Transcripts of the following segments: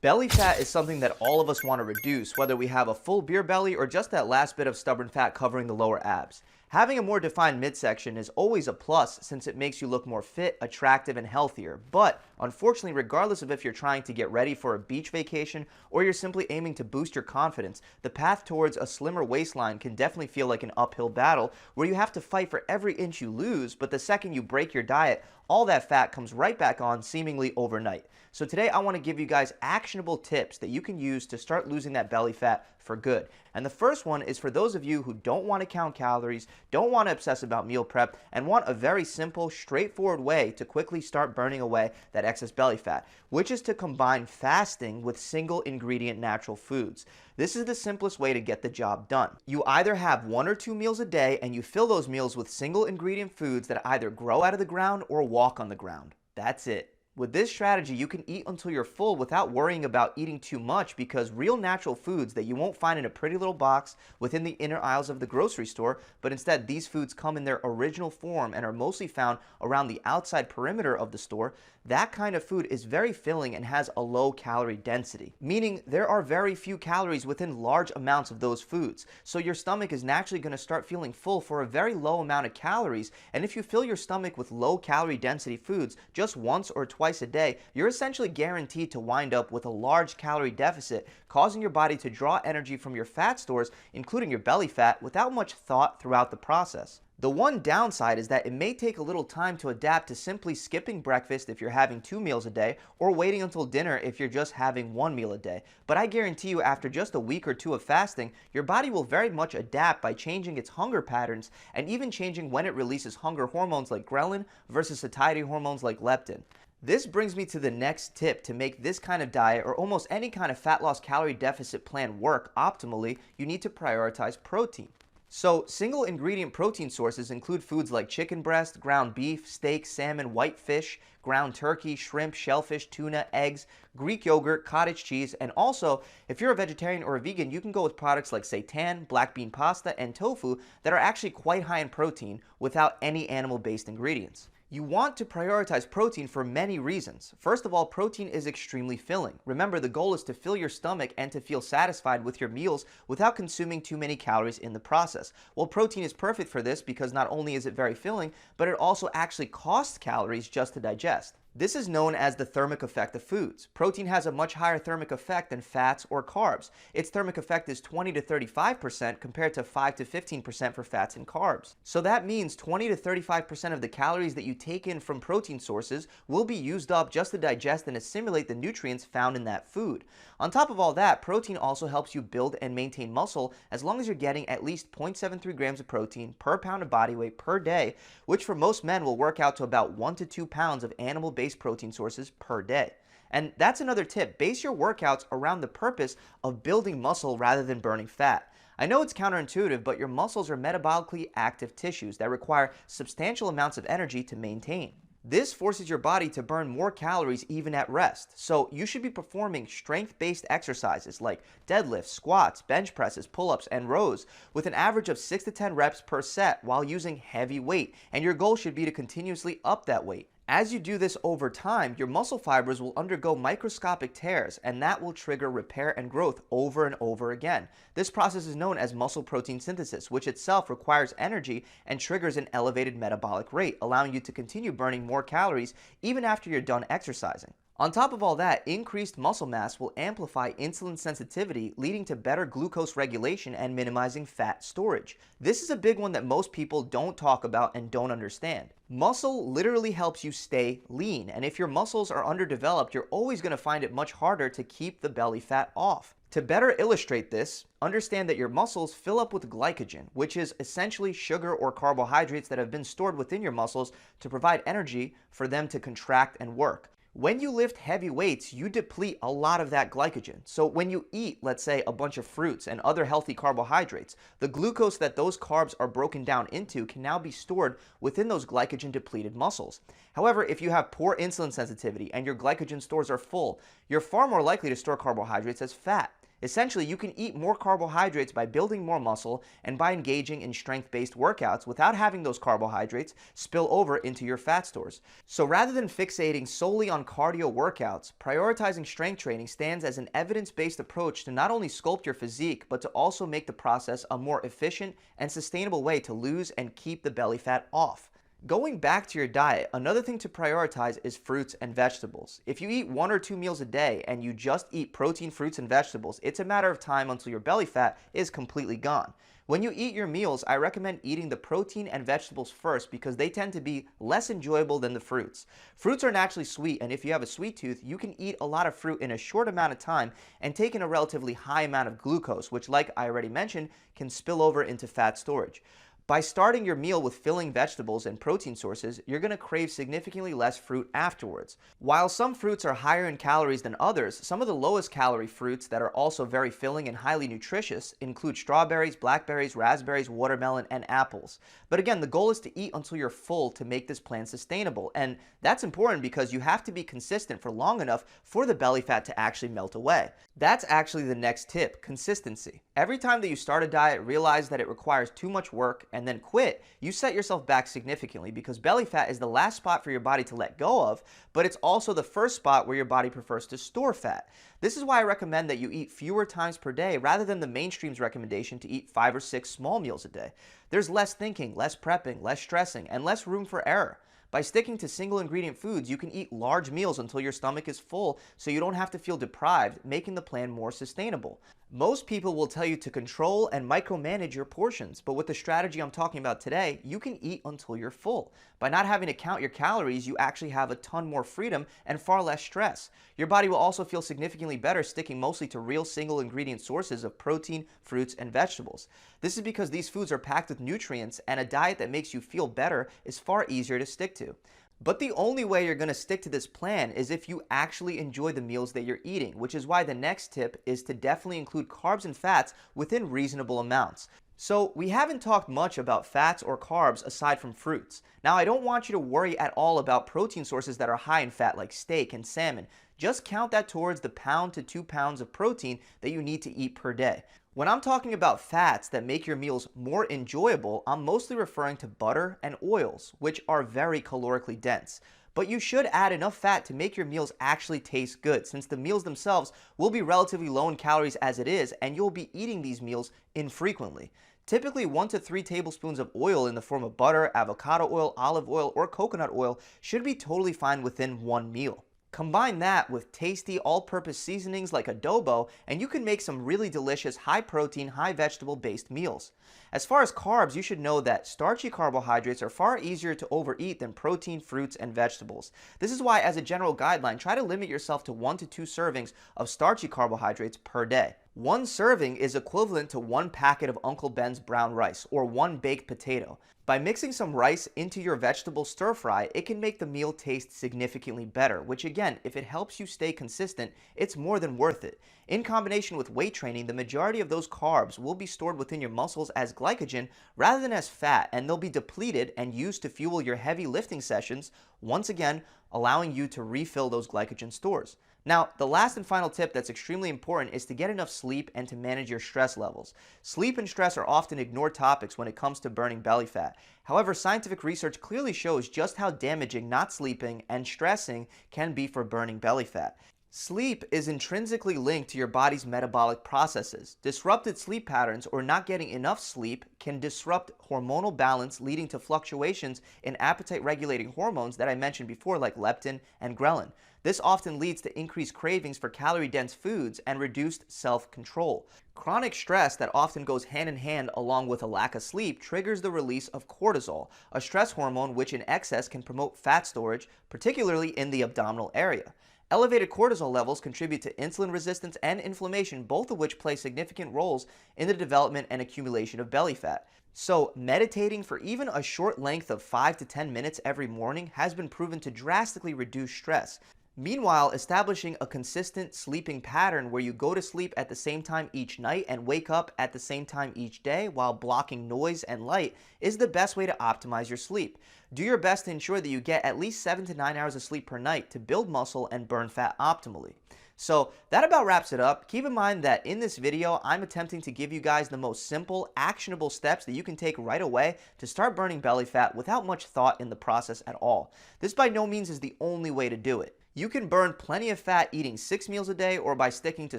Belly fat is something that all of us want to reduce, whether we have a full beer belly or just that last bit of stubborn fat covering the lower abs. Having a more defined midsection is always a plus since it makes you look more fit, attractive, and healthier. But unfortunately, regardless of if you're trying to get ready for a beach vacation or you're simply aiming to boost your confidence, the path towards a slimmer waistline can definitely feel like an uphill battle where you have to fight for every inch you lose, but the second you break your diet, all that fat comes right back on seemingly overnight. So today I want to give you guys actionable tips that you can use to start losing that belly fat for good. And the first one is for those of you who don't want to count calories, don't want to obsess about meal prep, and want a very simple, straightforward way to quickly start burning away that excess belly fat, which is to combine fasting with single ingredient natural foods. This is the simplest way to get the job done. You either have 1 or 2 meals a day and you fill those meals with single ingredient foods that either grow out of the ground or walk on the ground. That's it. With this strategy, you can eat until you're full without worrying about eating too much because real natural foods that you won't find in a pretty little box within the inner aisles of the grocery store, but instead these foods come in their original form and are mostly found around the outside perimeter of the store, that kind of food is very filling and has a low calorie density, meaning there are very few calories within large amounts of those foods. So your stomach is naturally going to start feeling full for a very low amount of calories, and if you fill your stomach with low calorie density foods just once or twice a day, you're essentially guaranteed to wind up with a large calorie deficit, causing your body to draw energy from your fat stores, including your belly fat, without much thought throughout the process. The one downside is that it may take a little time to adapt to simply skipping breakfast if you're having 2 meals a day, or waiting until dinner if you're just having 1 meal a day. But I guarantee you after just a week or 2 of fasting, your body will very much adapt by changing its hunger patterns and even changing when it releases hunger hormones like ghrelin versus satiety hormones like leptin. This brings me to the next tip to make this kind of diet or almost any kind of fat loss calorie deficit plan work optimally. You need to prioritize protein. So single ingredient protein sources include foods like chicken breast, ground beef, steak, salmon, white fish, ground turkey, shrimp, shellfish, tuna, eggs, Greek yogurt, cottage cheese, and also if you're a vegetarian or a vegan, you can go with products like seitan, black bean pasta, and tofu that are actually quite high in protein without any animal-based ingredients. You want to prioritize protein for many reasons. First of all, protein is extremely filling. Remember, the goal is to fill your stomach and to feel satisfied with your meals without consuming too many calories in the process. Well, protein is perfect for this because not only is it very filling, but it also actually costs calories just to digest. This is known as the thermic effect of foods. Protein has a much higher thermic effect than fats or carbs. Its thermic effect is 20 to 35% compared to 5 to 15% for fats and carbs. So that means 20 to 35% of the calories that you take in from protein sources will be used up just to digest and assimilate the nutrients found in that food. On top of all that, protein also helps you build and maintain muscle as long as you're getting at least 0.73 grams of protein per pound of body weight per day, which for most men will work out to about 1 to 2 pounds of animal-based protein sources per day. And that's another tip. Base your workouts around the purpose of building muscle rather than burning fat. I know it's counterintuitive, but your muscles are metabolically active tissues that require substantial amounts of energy to maintain. This forces your body to burn more calories even at rest. So you should be performing strength-based exercises like deadlifts, squats, bench presses, pull-ups, and rows with an average of 6 to 10 reps per set while using heavy weight. And your goal should be to continuously up that weight. As you do this over time, your muscle fibers will undergo microscopic tears, and that will trigger repair and growth over and over again. This process is known as muscle protein synthesis, which itself requires energy and triggers an elevated metabolic rate, allowing you to continue burning more calories even after you're done exercising. On top of all that, increased muscle mass will amplify insulin sensitivity, leading to better glucose regulation and minimizing fat storage. This is a big one that most people don't talk about and don't understand. Muscle literally helps you stay lean, and if your muscles are underdeveloped, you're always going to find it much harder to keep the belly fat off. To better illustrate this, understand that your muscles fill up with glycogen, which is essentially sugar or carbohydrates that have been stored within your muscles to provide energy for them to contract and work. When you lift heavy weights, you deplete a lot of that glycogen. So when you eat, let's say, a bunch of fruits and other healthy carbohydrates, the glucose that those carbs are broken down into can now be stored within those glycogen-depleted muscles. However, if you have poor insulin sensitivity and your glycogen stores are full, you're far more likely to store carbohydrates as fat. Essentially, you can eat more carbohydrates by building more muscle and by engaging in strength-based workouts without having those carbohydrates spill over into your fat stores. So rather than fixating solely on cardio workouts, prioritizing strength training stands as an evidence-based approach to not only sculpt your physique, but to also make the process a more efficient and sustainable way to lose and keep the belly fat off. Going back to your diet, another thing to prioritize is fruits and vegetables. If you eat 1 or 2 meals a day and you just eat protein, fruits, and vegetables, it's a matter of time until your belly fat is completely gone. When you eat your meals, I recommend eating the protein and vegetables first because they tend to be less enjoyable than the fruits. Fruits are naturally sweet, and if you have a sweet tooth, you can eat a lot of fruit in a short amount of time and take in a relatively high amount of glucose, which, like I already mentioned, can spill over into fat storage. By starting your meal with filling vegetables and protein sources, you're going to crave significantly less fruit afterwards. While some fruits are higher in calories than others, some of the lowest calorie fruits that are also very filling and highly nutritious include strawberries, blackberries, raspberries, watermelon, and apples. But again, the goal is to eat until you're full to make this plan sustainable. And that's important because you have to be consistent for long enough for the belly fat to actually melt away. That's actually the next tip: consistency. Every time that you start a diet, realize that it requires too much work and then quit, you set yourself back significantly because belly fat is the last spot for your body to let go of, but it's also the first spot where your body prefers to store fat. This is why I recommend that you eat fewer times per day rather than the mainstream's recommendation to eat 5 or 6 small meals a day. There's less thinking, less prepping, less stressing, and less room for error. By sticking to single ingredient foods, you can eat large meals until your stomach is full so you don't have to feel deprived, making the plan more sustainable. Most people will tell you to control and micromanage your portions, but with the strategy I'm talking about today, you can eat until you're full. By not having to count your calories, you actually have a ton more freedom and far less stress. Your body will also feel significantly better sticking mostly to real single ingredient sources of protein, fruits, and vegetables. This is because these foods are packed with nutrients, and a diet that makes you feel better is far easier to stick to. But the only way you're going to stick to this plan is if you actually enjoy the meals that you're eating, which is why the next tip is to definitely include carbs and fats within reasonable amounts. So we haven't talked much about fats or carbs aside from fruits. Now, I don't want you to worry at all about protein sources that are high in fat like steak and salmon. Just count that towards the pound to 2 pounds of protein that you need to eat per day. When I'm talking about fats that make your meals more enjoyable, I'm mostly referring to butter and oils, which are very calorically dense. But you should add enough fat to make your meals actually taste good, since the meals themselves will be relatively low in calories as it is, and you'll be eating these meals infrequently. Typically 1 to 3 tablespoons of oil in the form of butter, avocado oil, olive oil, or coconut oil should be totally fine within one meal. Combine that with tasty all-purpose seasonings like adobo, and you can make some really delicious high-protein, high-vegetable-based meals. As far as carbs, you should know that starchy carbohydrates are far easier to overeat than protein, fruits, and vegetables. This is why, as a general guideline, try to limit yourself to 1 to 2 servings of starchy carbohydrates per day. 1 serving is equivalent to 1 packet of Uncle Ben's brown rice, or 1 baked potato. By mixing some rice into your vegetable stir fry, it can make the meal taste significantly better, which again, if it helps you stay consistent, it's more than worth it. In combination with weight training, the majority of those carbs will be stored within your muscles as glycogen rather than as fat, and they'll be depleted and used to fuel your heavy lifting sessions, once again, allowing you to refill those glycogen stores. Now, the last and final tip that's extremely important is to get enough sleep and to manage your stress levels. Sleep and stress are often ignored topics when it comes to burning belly fat. However, scientific research clearly shows just how damaging not sleeping and stressing can be for burning belly fat. Sleep is intrinsically linked to your body's metabolic processes. Disrupted sleep patterns or not getting enough sleep can disrupt hormonal balance, leading to fluctuations in appetite-regulating hormones that I mentioned before, like leptin and ghrelin. This often leads to increased cravings for calorie-dense foods and reduced self-control. Chronic stress that often goes hand in hand along with a lack of sleep triggers the release of cortisol, a stress hormone which in excess can promote fat storage, particularly in the abdominal area. Elevated cortisol levels contribute to insulin resistance and inflammation, both of which play significant roles in the development and accumulation of belly fat. So, meditating for even a short length of 5 to 10 minutes every morning has been proven to drastically reduce stress. Meanwhile, establishing a consistent sleeping pattern where you go to sleep at the same time each night and wake up at the same time each day while blocking noise and light is the best way to optimize your sleep. Do your best to ensure that you get at least 7 to 9 hours of sleep per night to build muscle and burn fat optimally. So that about wraps it up. Keep in mind that in this video, I'm attempting to give you guys the most simple, actionable steps that you can take right away to start burning belly fat without much thought in the process at all. This by no means is the only way to do it. You can burn plenty of fat eating 6 meals a day or by sticking to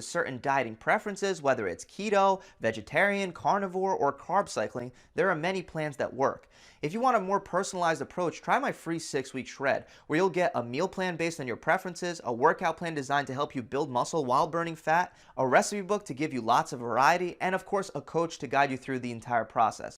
certain dieting preferences, whether it's keto, vegetarian, carnivore, or carb cycling. There are many plans that work. If you want a more personalized approach, try my free 6-week shred, where you'll get a meal plan based on your preferences, a workout plan designed to help you build muscle while burning fat, a recipe book to give you lots of variety, and of course a coach to guide you through the entire process.